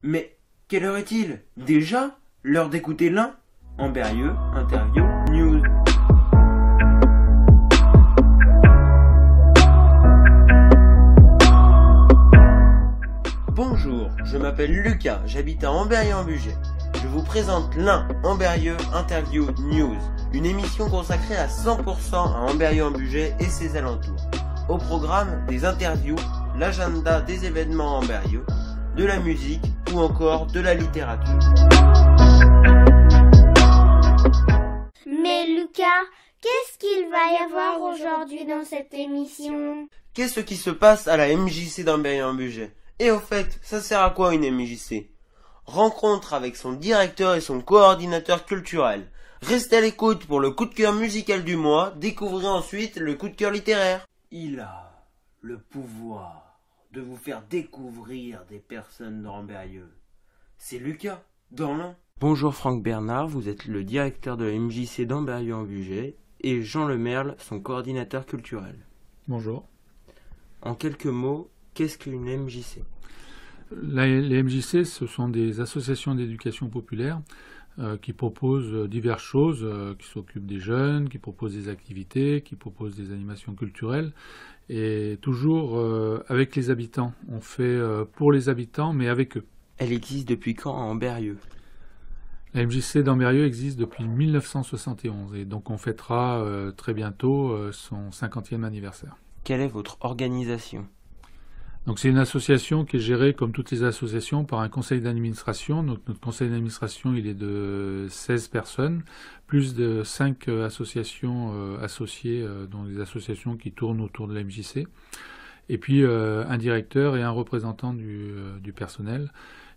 Mais quelle heure est-il? Déjà? L'heure d'écouter l'un? Amberieux, interview, news. Bonjour, je m'appelle Lucas, j'habite à Amberieux-en-Bugey. Je vous présente l'un, Amberieux, interview, news. Une émission consacrée à 100% à Amberieux-en-Bugey et ses alentours. Au programme, des interviews, l'agenda des événements Amberieux, de la musique ou encore de la littérature. Mais Lucas, qu'est-ce qu'il va y avoir aujourd'hui dans cette émission? Qu'est-ce qui se passe à la MJC d'Amberieux-en-Bugey? Et au fait, ça sert à quoi une MJC? Rencontre avec son directeur et son coordinateur culturel. Restez à l'écoute pour le coup de cœur musical du mois, découvrez ensuite le coup de cœur littéraire. Il a le pouvoir de vous faire découvrir des personnes d'Amberieux. C'est Lucas, dans l'un. Bonjour Franck Bernard, vous êtes le directeur de la MJC d'Amberieux-en-Bugey et Jean Lemerle, son coordinateur culturel. Bonjour. En quelques mots, qu'est-ce qu'une MJC? Les MJC, ce sont des associations d'éducation populaire qui proposent diverses choses, qui s'occupent des jeunes, qui proposent des activités, qui proposent des animations culturelles, et toujours avec les habitants. On fait pour les habitants, mais avec eux. Elle existe depuis quand à Amberieux? La MJC d'Amberieux existe depuis 1971, et donc on fêtera très bientôt son 50e anniversaire. Quelle est votre organisation? Donc c'est une association qui est gérée, comme toutes les associations, par un conseil d'administration. Donc notre conseil d'administration, il est de 16 personnes, plus de 5 associations associées, dont des associations qui tournent autour de la MJC. Et puis un directeur et un représentant du personnel.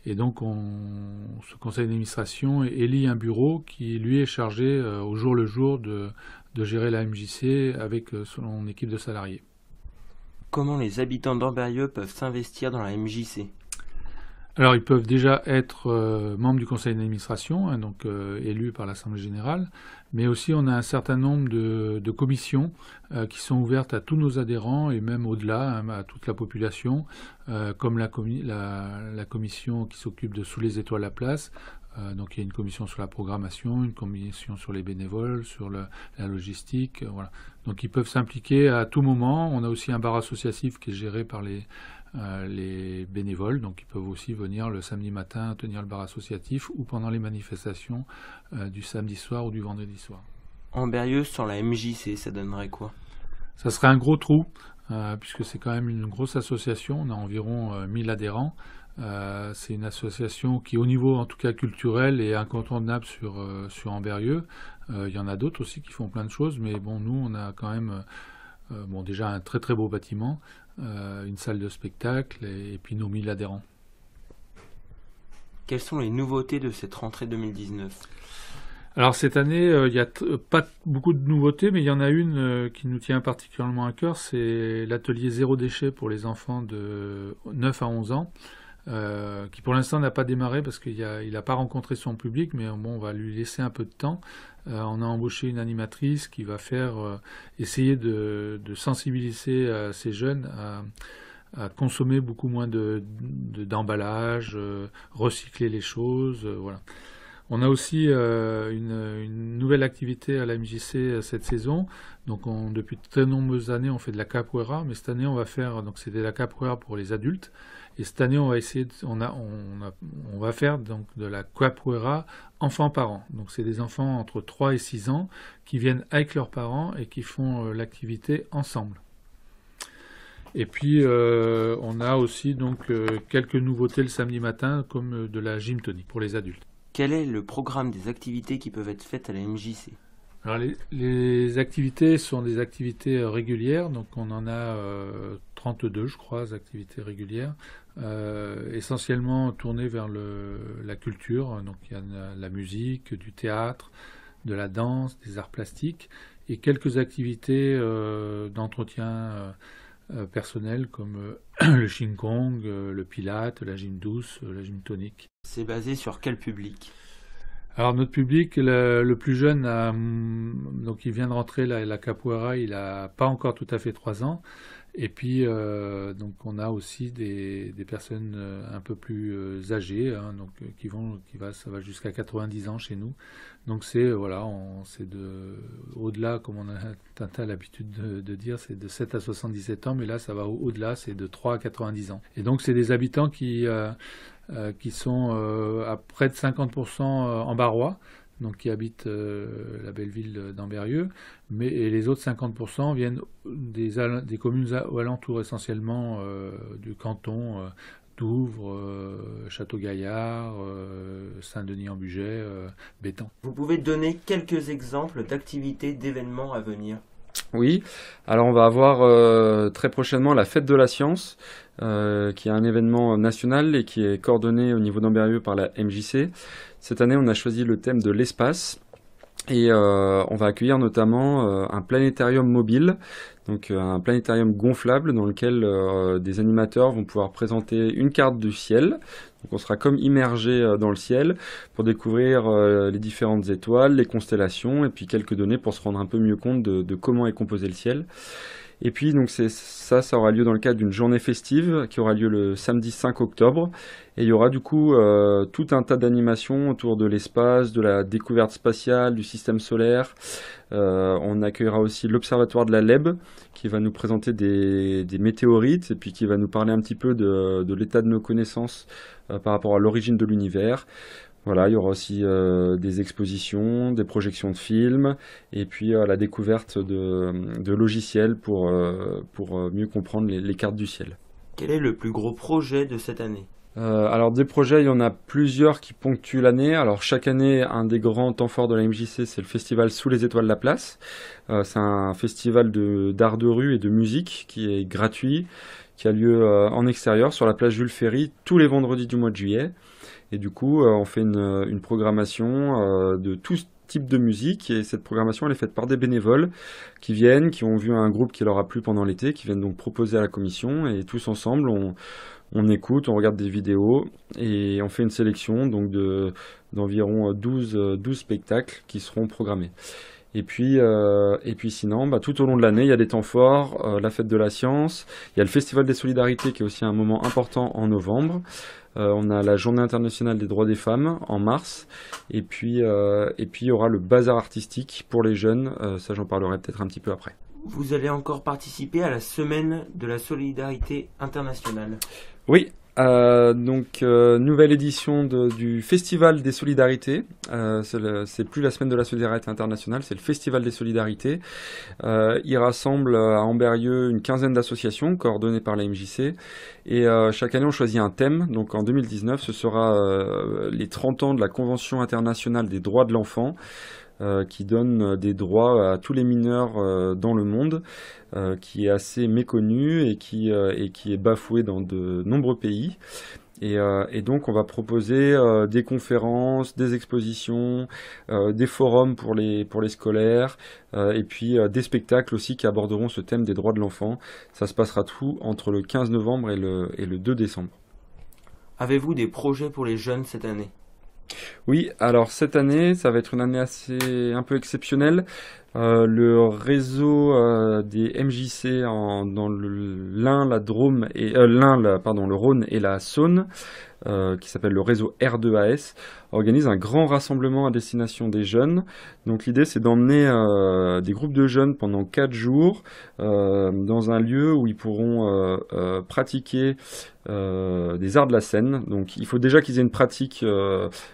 Et donc ce conseil d'administration élit un bureau qui, lui, est chargé au jour le jour de gérer la MJC avec son équipe de salariés. Comment les habitants d'Amberieux peuvent s'investir dans la MJC? Alors, ils peuvent déjà être membres du conseil d'administration, hein, donc élus par l'Assemblée générale, mais aussi on a un certain nombre de commissions qui sont ouvertes à tous nos adhérents et même au-delà, hein, à toute la population, comme la commission qui s'occupe de Sous les étoiles la place. Donc il y a une commission sur la programmation, une commission sur les bénévoles, sur la logistique, voilà. Donc ils peuvent s'impliquer à tout moment. On a aussi un bar associatif qui est géré par les bénévoles, donc ils peuvent aussi venir le samedi matin tenir le bar associatif ou pendant les manifestations du samedi soir ou du vendredi soir. Amberieux sans la MJC, ça donnerait quoi? Ça serait un gros trou, puisque c'est quand même une grosse association, on a environ 1000 adhérents. C'est une association qui, au niveau en tout cas culturel, est incontournable sur Amberieux. Il y en a d'autres aussi qui font plein de choses, mais bon, nous on a quand même déjà un très très beau bâtiment, une salle de spectacle et puis nos 1000 adhérents. Quelles sont les nouveautés de cette rentrée 2019? Alors cette année, il n'y a pas beaucoup de nouveautés, mais il y en a une qui nous tient particulièrement à cœur, c'est l'atelier zéro déchet pour les enfants de 9 à 11 ans. Qui pour l'instant n'a pas démarré parce qu'il n'a pas rencontré son public, mais bon, on va lui laisser un peu de temps. On a embauché une animatrice qui va essayer de sensibiliser ces jeunes à consommer beaucoup moins d'emballage, recycler les choses, voilà. On a aussi une nouvelle activité à la MJC cette saison. Donc depuis de très nombreuses années, on fait de la capoeira, mais cette année on va faire, donc c'est de la capoeira pour les adultes. Et cette année, on va essayer, on va faire donc de la capoeira enfants-parents. Donc c'est des enfants entre 3 et 6 ans qui viennent avec leurs parents et qui font l'activité ensemble. Et puis on a aussi donc quelques nouveautés le samedi matin, comme de la gym tonic pour les adultes. Quel est le programme des activités qui peuvent être faites à la MJC? Alors les activités sont des activités régulières, donc on en a 32 je crois, activités régulières, essentiellement tournées vers la culture, donc il y a de la musique, du théâtre, de la danse, des arts plastiques, et quelques activités d'entretien personnel comme le Qigong, le Pilate, la gym douce, la gym tonique. C'est basé sur quel public? Alors notre public, le plus jeune, donc il vient de rentrer la capoeira, il n'a pas encore tout à fait 3 ans. Et puis, donc, on a aussi des personnes un peu plus âgées, hein, donc, ça va jusqu'à 90 ans chez nous. Donc, au-delà, comme Tintin a l'habitude de dire, c'est de 7 à 77 ans, mais là, ça va au-delà, c'est de 3 à 90 ans. Et donc, c'est des habitants qui sont à près de 50% en Barrois, donc qui habitent la belle ville d'Ambérieux, et les autres 50% viennent des communes alentours, essentiellement du canton Douvres, Château-Gaillard, Saint-Denis-en-Bugey, Béthans. Vous pouvez donner quelques exemples d'activités, d'événements à venir? Oui, alors on va avoir très prochainement la Fête de la Science, qui est un événement national et qui est coordonné au niveau d'Ambérieux par la MJC. Cette année, on a choisi le thème de l'espace et on va accueillir notamment un planétarium mobile, donc un planétarium gonflable dans lequel des animateurs vont pouvoir présenter une carte du ciel. Donc on sera comme immergé dans le ciel pour découvrir les différentes étoiles, les constellations et puis quelques données pour se rendre un peu mieux compte de comment est composé le ciel. Et puis donc ça aura lieu dans le cadre d'une journée festive qui aura lieu le samedi 5 octobre. Et il y aura du coup tout un tas d'animations autour de l'espace, de la découverte spatiale, du système solaire. On accueillera aussi l'Observatoire de la LEB qui va nous présenter des météorites et puis qui va nous parler un petit peu de l'état de nos connaissances par rapport à l'origine de l'univers. Voilà, il y aura aussi des expositions, des projections de films, et puis la découverte de logiciels pour mieux comprendre les cartes du ciel. Quel est le plus gros projet de cette année? Alors des projets, il y en a plusieurs qui ponctuent l'année. Alors chaque année, un des grands temps forts de la MJC, c'est le festival Sous les étoiles de la place. C'est un festival d'art de rue et de musique qui est gratuit, qui a lieu en extérieur sur la place Jules Ferry tous les vendredis du mois de juillet. Et du coup, on fait une programmation de tout type de musique. Et cette programmation, elle est faite par des bénévoles qui viennent, qui ont vu un groupe qui leur a plu pendant l'été, qui viennent donc proposer à la commission. Et tous ensemble, on écoute, on regarde des vidéos et on fait une sélection donc d'environ 12 spectacles qui seront programmés. Et puis sinon, tout au long de l'année, il y a des temps forts, la fête de la science, il y a le Festival des solidarités qui est aussi un moment important en novembre. On a la Journée internationale des droits des femmes en mars. Et puis il y aura le bazar artistique pour les jeunes. Ça, j'en parlerai peut-être un petit peu après. Vous allez encore participer à la Semaine de la solidarité internationale. Oui. Nouvelle édition du Festival des Solidarités. C'est plus la Semaine de la Solidarité Internationale, c'est le Festival des Solidarités. Il rassemble à Ambérieux une quinzaine d'associations coordonnées par la MJC. Et chaque année, on choisit un thème. Donc en 2019, ce sera les 30 ans de la Convention internationale des droits de l'enfant. Qui donne des droits à tous les mineurs dans le monde, qui est assez méconnu et qui est bafoué dans de nombreux pays. Et donc on va proposer des conférences, des expositions, des forums pour les scolaires, et puis des spectacles aussi qui aborderont ce thème des droits de l'enfant. Ça se passera tout entre le 15 novembre et le 2 décembre. Avez-vous des projets pour les jeunes cette année ? Oui, alors cette année, ça va être une année un peu exceptionnelle. Le réseau des MJC dans l'Ain, la Drôme et le Rhône et la Saône, qui s'appelle le réseau R2AS, organise un grand rassemblement à destination des jeunes. Donc l'idée, c'est d'emmener des groupes de jeunes pendant 4 jours dans un lieu où ils pourront pratiquer des arts de la scène. Donc il faut déjà qu'ils aient une pratique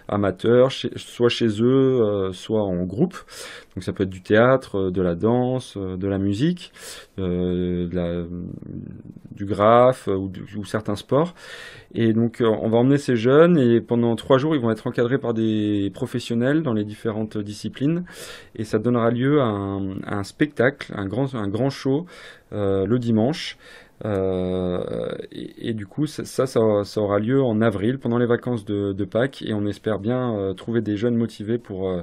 amateur, soit chez eux, soit en groupe. Donc ça peut être du théâtre, de la danse, de la musique, du graphe ou certains sports. Et donc on va emmener ces jeunes et pendant 3 jours ils vont être encadrés par des professionnels dans les différentes disciplines et ça donnera lieu à un spectacle, un grand show le dimanche. Et du coup ça aura lieu en avril pendant les vacances de Pâques et on espère bien trouver des jeunes motivés pour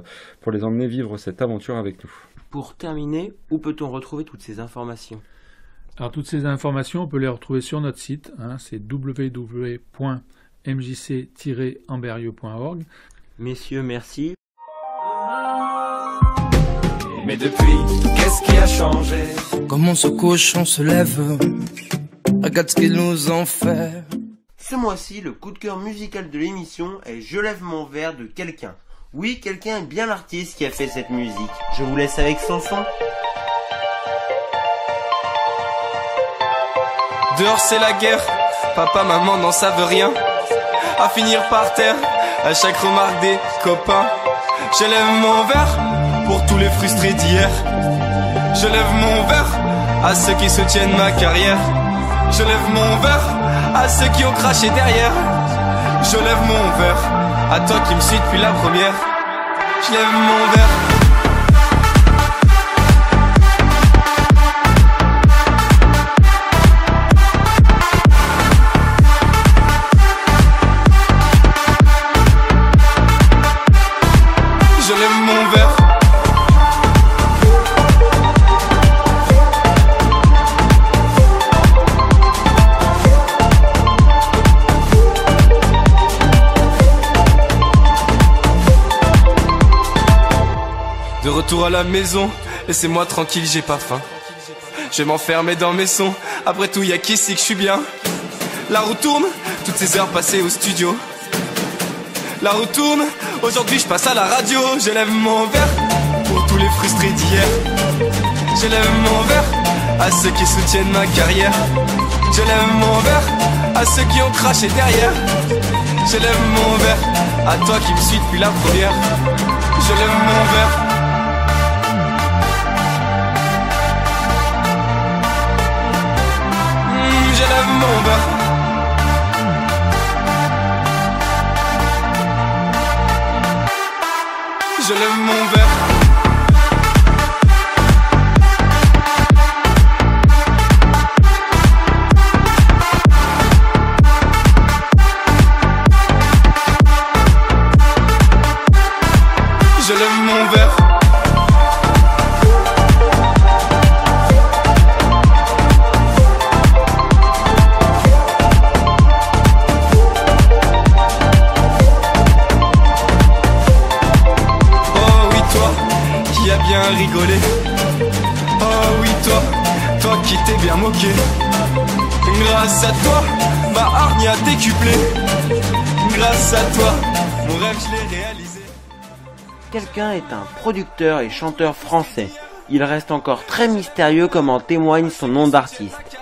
les emmener vivre cette aventure avec nous. Pour terminer, où peut-on retrouver toutes ces informations ? Alors toutes ces informations, on peut les retrouver sur notre site, c'est www.mjc-ambérieux.org. Messieurs, merci. Mais depuis, qu'est-ce qui a changé? Comment ce cochon se lève? Regarde ce qu'il nous en fait. Ce mois-ci, le coup de cœur musical de l'émission est Je lève mon verre de quelqu'un. Oui, quelqu'un est bien l'artiste qui a fait cette musique. Je vous laisse avec son son. Dehors c'est la guerre, papa, maman n'en savent rien. À finir par terre, à chaque remarque des copains. Je lève mon verre pour tous les frustrés d'hier. Je lève mon verre à ceux qui soutiennent ma carrière. Je lève mon verre à ceux qui ont craché derrière. Je lève mon verre à toi qui me suis depuis la première. Je lève mon verre. Je lève mon verre. De retour à la maison, laissez-moi tranquille, j'ai pas faim. Je vais m'enfermer dans mes sons, après tout y'a qu'ici que je suis bien. La roue tourne, toutes ces heures passées au studio. La roue tourne, aujourd'hui je passe à la radio. Je lève mon verre pour tous les frustrés d'hier. Je lève mon verre à ceux qui soutiennent ma carrière. Je lève mon verre à ceux qui ont craché derrière. Je lève mon verre à toi qui me suis depuis la première. Je lève mon verre. Je lève mon verre. Je lève mon verre. Je lève mon verre. Bien rigolé. Oh oui toi qui t'es bien moqué. Grâce à toi, ma hargne a décuplé. Grâce à toi, mon rêve je l'ai réalisé. Quelqu'un est un producteur et chanteur français. Il reste encore très mystérieux comme en témoigne son nom d'artiste.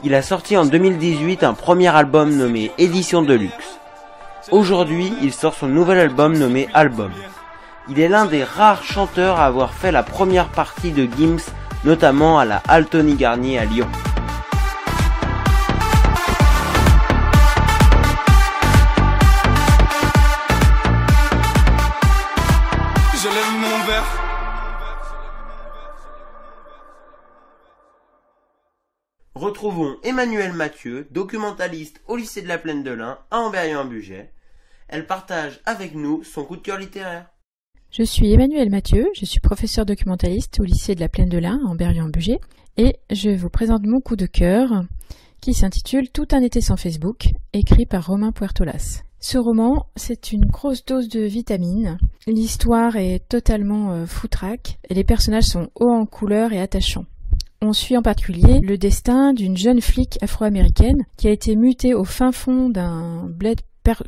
Il a sorti en 2018 un premier album nommé Édition de Luxe. Aujourd'hui, il sort son nouvel album nommé Album. Il est l'un des rares chanteurs à avoir fait la première partie de Gims, notamment à la Halle Tony Garnier à Lyon. Je lève mon verre. Retrouvons Emmanuelle Mathieu, documentaliste au lycée de la Plaine de l'Ain à Ambérieu-en-Bugey. Elle partage avec nous son coup de cœur littéraire. Je suis Emmanuelle Mathieu, je suis professeure documentaliste au lycée de la Plaine de l'Ain, à Ambérieu-en-Bugey, et je vous présente mon coup de cœur qui s'intitule Tout un été sans Facebook, écrit par Romain Puertolas. Ce roman, c'est une grosse dose de vitamines. L'histoire est totalement foutraque et les personnages sont hauts en couleur et attachants. On suit en particulier le destin d'une jeune flic afro-américaine qui a été mutée au fin fond d'un bled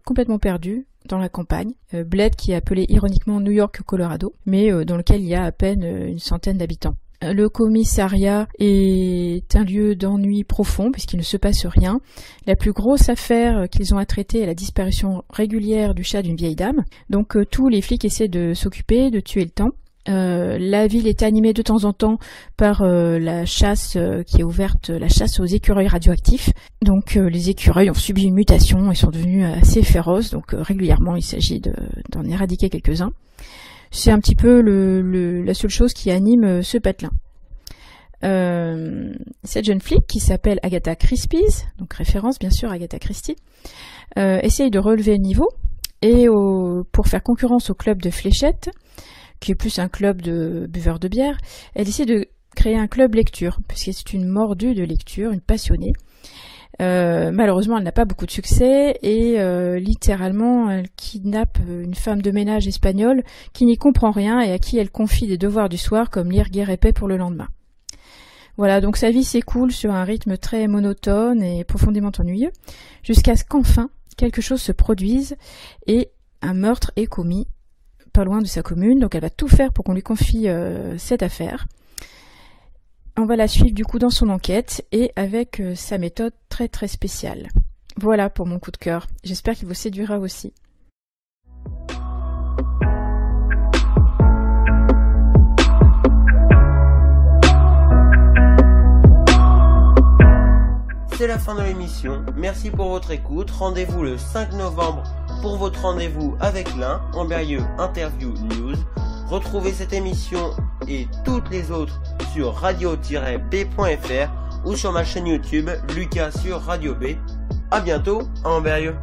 complètement perdu dans la campagne, bled qui est appelé ironiquement New York, Colorado, mais dans lequel il y a à peine une centaine d'habitants. Le commissariat est un lieu d'ennui profond puisqu'il ne se passe rien. La plus grosse affaire qu'ils ont à traiter est la disparition régulière du chat d'une vieille dame. Donc tous les flics essaient de s'occuper, de tuer le temps. La ville est animée de temps en temps par la chasse qui est ouverte, la chasse aux écureuils radioactifs. Donc les écureuils ont subi une mutation et sont devenus assez féroces, donc régulièrement il s'agit d'en éradiquer quelques-uns. C'est un petit peu la seule chose qui anime ce patelin. Cette jeune flic qui s'appelle Agatha Christie, donc référence bien sûr à Agatha Christie, essaye de relever le niveau et pour faire concurrence au club de fléchettes, qui est plus un club de buveurs de bière, elle décide de créer un club lecture, puisque c'est une mordue de lecture, une passionnée. Malheureusement, elle n'a pas beaucoup de succès et littéralement, elle kidnappe une femme de ménage espagnole qui n'y comprend rien et à qui elle confie des devoirs du soir comme lire guerre et paix pour le lendemain. Voilà, donc sa vie s'écoule sur un rythme très monotone et profondément ennuyeux, jusqu'à ce qu'enfin quelque chose se produise et un meurtre est commis pas loin de sa commune, donc elle va tout faire pour qu'on lui confie cette affaire. On va la suivre du coup dans son enquête et avec sa méthode très très spéciale. Voilà pour mon coup de cœur, j'espère qu'il vous séduira aussi. C'est la fin de l'émission, merci pour votre écoute, rendez-vous le 5 novembre pour votre rendez-vous avec l'un, Amberieu Interview News. Retrouvez cette émission et toutes les autres sur radio-b.fr ou sur ma chaîne YouTube Lucas sur Radio B. A bientôt à Amberieu.